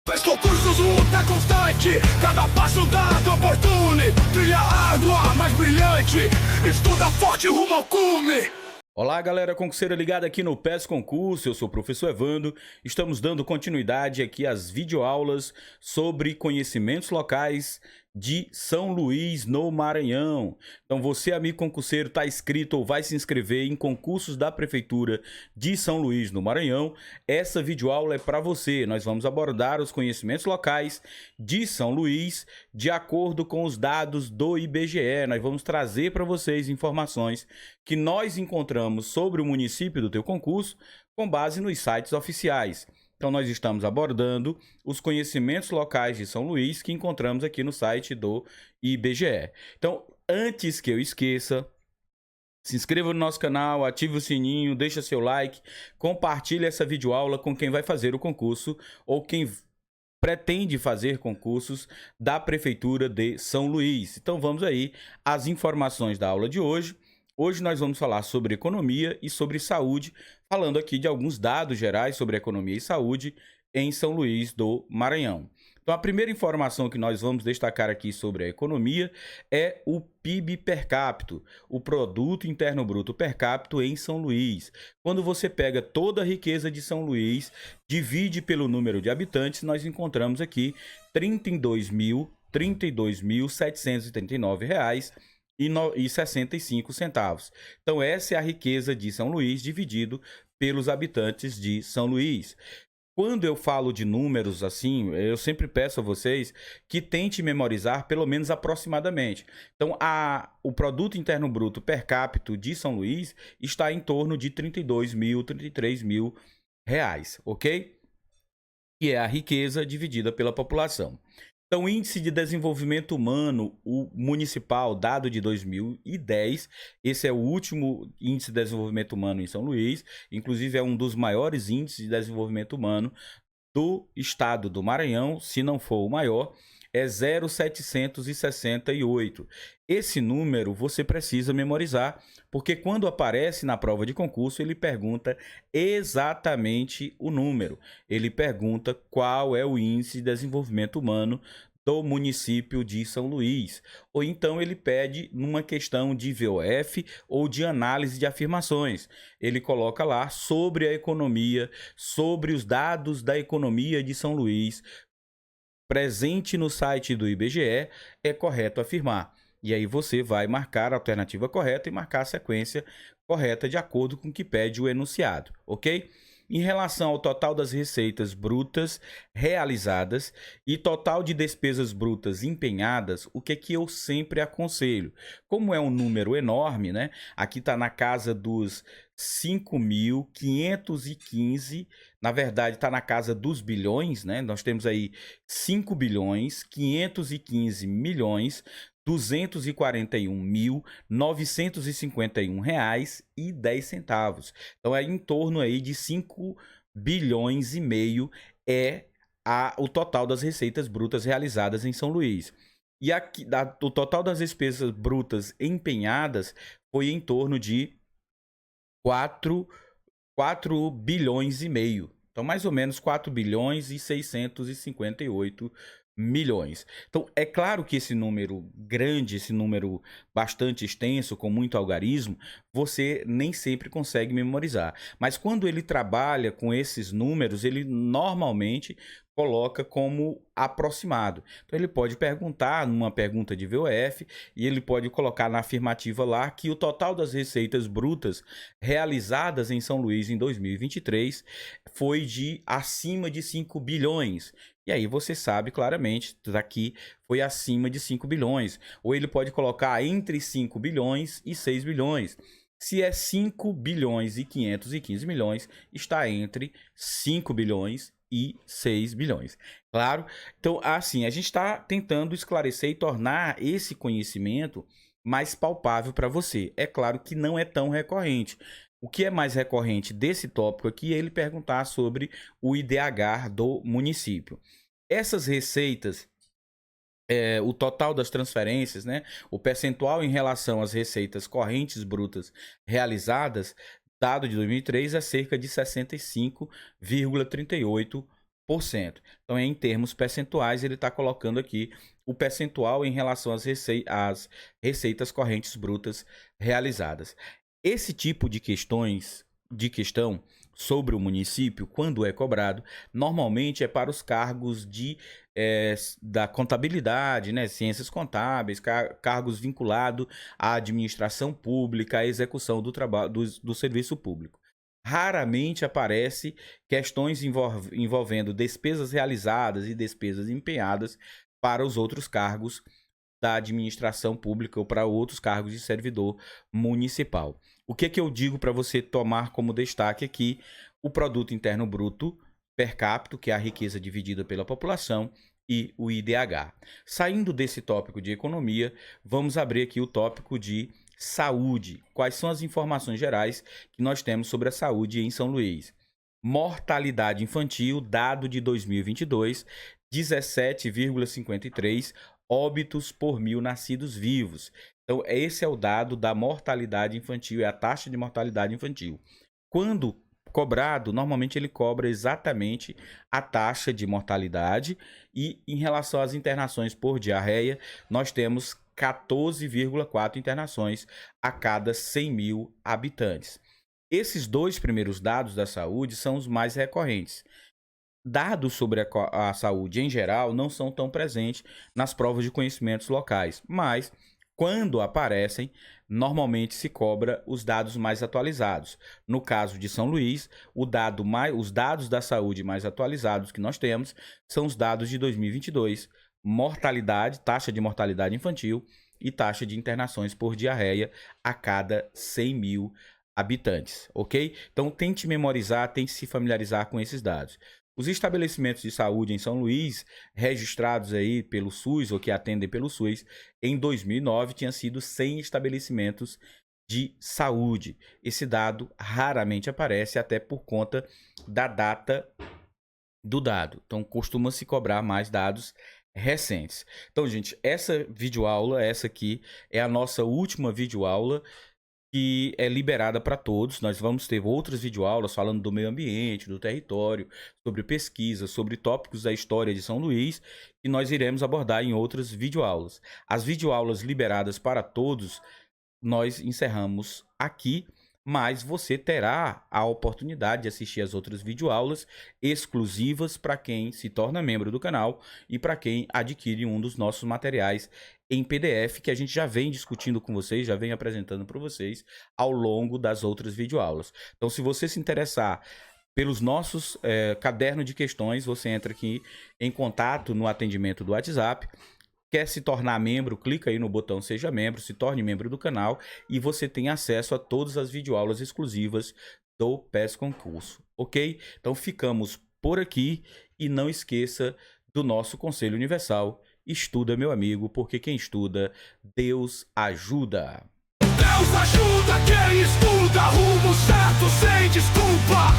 Faz concursos, luta constante, cada passo dado oportuno, trilha árdua, mais brilhante, estuda forte rumo ao cume. Olá galera concurseira ligada aqui no PES Concurso, eu sou o professor Evandro, estamos dando continuidade aqui às videoaulas sobre conhecimentos locais de São Luís, no Maranhão. Então você, amigo concurseiro, está inscrito ou vai se inscrever em concursos da Prefeitura de São Luís, no Maranhão, essa videoaula é para você. Nós vamos abordar os conhecimentos locais de São Luís de acordo com os dados do IBGE. Nós vamos trazer para vocês informações que nós encontramos sobre o município do teu concurso com base nos sites oficiais. Então nós estamos abordando os conhecimentos locais de São Luís que encontramos aqui no site do IBGE. Então, antes que eu esqueça, se inscreva no nosso canal, ative o sininho, deixa seu like, compartilhe essa videoaula com quem vai fazer o concurso ou quem pretende fazer concursos da Prefeitura de São Luís. Então vamos aí às informações da aula de hoje. Hoje nós vamos falar sobre economia e sobre saúde, falando aqui de alguns dados gerais sobre economia e saúde em São Luís do Maranhão. Então a primeira informação que nós vamos destacar aqui sobre a economia é o PIB per capita, o Produto Interno Bruto per capita em São Luís. Quando você pega toda a riqueza de São Luís, divide pelo número de habitantes, nós encontramos aqui R$ 32.062.739,65. Então essa é a riqueza de São Luís dividido pelos habitantes de São Luís. Quando eu falo de números assim, eu sempre peço a vocês que tente memorizar pelo menos aproximadamente. Então o Produto Interno Bruto per capita de São Luís está em torno de R$ 32.000, R$ 33.000, ok? Que é a riqueza dividida pela população. Então, o Índice de Desenvolvimento Humano, o municipal, dado de 2010, esse é o último Índice de Desenvolvimento Humano em São Luís, inclusive é um dos maiores índices de desenvolvimento humano do estado do Maranhão, se não for o maior, é 0,768. Esse número você precisa memorizar, porque quando aparece na prova de concurso, ele pergunta exatamente o número. Ele pergunta qual é o índice de desenvolvimento humano do município de São Luís. Ou então ele pede numa questão de VOF ou de análise de afirmações. Ele coloca lá sobre a economia, sobre os dados da economia de São Luís, presente no site do IBGE, é correto afirmar. E aí você vai marcar a alternativa correta e marcar a sequência correta de acordo com o que pede o enunciado, ok? Em relação ao total das receitas brutas realizadas e total de despesas brutas empenhadas, o que é que eu sempre aconselho? Como é um número enorme, né? Aqui está na casa dos 5.515, na verdade está na casa dos bilhões, né? Nós temos aí 5 bilhões, 515 milhões, R$ 241.951,10. Então é em torno aí de 5 bilhões e meio é o total das receitas brutas realizadas em São Luís. E aqui, o total das despesas brutas empenhadas foi em torno de 4 bilhões e meio. Então, mais ou menos 4 bilhões e 658 milhões. Então, é claro que esse número grande, esse número bastante extenso, com muito algarismo, você nem sempre consegue memorizar. Mas quando ele trabalha com esses números, ele normalmente coloca como aproximado. Então ele pode perguntar numa pergunta de VOF e ele pode colocar na afirmativa lá que o total das receitas brutas realizadas em São Luís em 2023 foi de acima de 5 bilhões. E aí você sabe claramente, daqui foi acima de 5 bilhões. Ou ele pode colocar entre 5 bilhões e 6 bilhões. Se é 5 bilhões e 515 milhões, está entre 5 bilhões e 6 bilhões. Claro? Então, assim, a gente está tentando esclarecer e tornar esse conhecimento mais palpável para você. É claro que não é tão recorrente. O que é mais recorrente desse tópico aqui é ele perguntar sobre o IDH do município. Essas receitas, o total das transferências, né, o percentual em relação às receitas correntes brutas realizadas, dado de 2003, é cerca de 65,38%. Então, em termos percentuais, ele está colocando aqui o percentual em relação às receitas correntes brutas realizadas. Esse tipo de questão sobre o município, quando é cobrado, normalmente é para os cargos da contabilidade, né, ciências contábeis, cargos vinculados à administração pública, à execução do trabalho do serviço público. Raramente aparece questões envolvendo despesas realizadas e despesas empenhadas para os outros cargos da administração pública ou para outros cargos de servidor municipal. O que eu digo para você tomar como destaque aqui? O Produto Interno Bruto per capita, que é a riqueza dividida pela população, e o IDH. Saindo desse tópico de economia, vamos abrir aqui o tópico de saúde. Quais são as informações gerais que nós temos sobre a saúde em São Luís? Mortalidade infantil, dado de 2022, 17,53 óbitos por 1.000 nascidos vivos. Então, esse é o dado da mortalidade infantil, é a taxa de mortalidade infantil. Quando cobrado, normalmente ele cobra exatamente a taxa de mortalidade, e em relação às internações por diarreia, nós temos 14,4 internações a cada 100.000 habitantes. Esses dois primeiros dados da saúde são os mais recorrentes. Dados sobre a saúde em geral não são tão presentes nas provas de conhecimentos locais, mas quando aparecem, normalmente se cobra os dados mais atualizados. No caso de São Luís, os dados da saúde mais atualizados que nós temos são os dados de 2022, mortalidade, taxa de mortalidade infantil e taxa de internações por diarreia a cada 100.000 habitantes, ok? Então, tente memorizar, tente se familiarizar com esses dados. Os estabelecimentos de saúde em São Luís, registrados aí pelo SUS ou que atendem pelo SUS, em 2009 tinha sido 100 estabelecimentos de saúde. Esse dado raramente aparece, até por conta da data do dado. Então, costuma-se cobrar mais dados recentes. Então, gente, essa videoaula, essa aqui, é a nossa última videoaula que é liberada para todos. Nós vamos ter outras videoaulas falando do meio ambiente, do território, sobre pesquisa, sobre tópicos da história de São Luís, e nós iremos abordar em outras videoaulas. As videoaulas liberadas para todos, nós encerramos aqui, mas você terá a oportunidade de assistir as outras videoaulas exclusivas para quem se torna membro do canal e para quem adquire um dos nossos materiais em PDF, que a gente já vem discutindo com vocês, já vem apresentando para vocês ao longo das outras videoaulas. Então, se você se interessar pelos nossos cadernos de questões, você entra aqui em contato no atendimento do WhatsApp. Quer se tornar membro, clica aí no botão Seja Membro, se torne membro do canal e você tem acesso a todas as videoaulas exclusivas do PES Concurso, ok? Então ficamos por aqui e não esqueça do nosso Conselho Universal. Estuda, meu amigo, porque quem estuda, Deus ajuda. Deus ajuda quem estuda, rumo certo sem desculpa.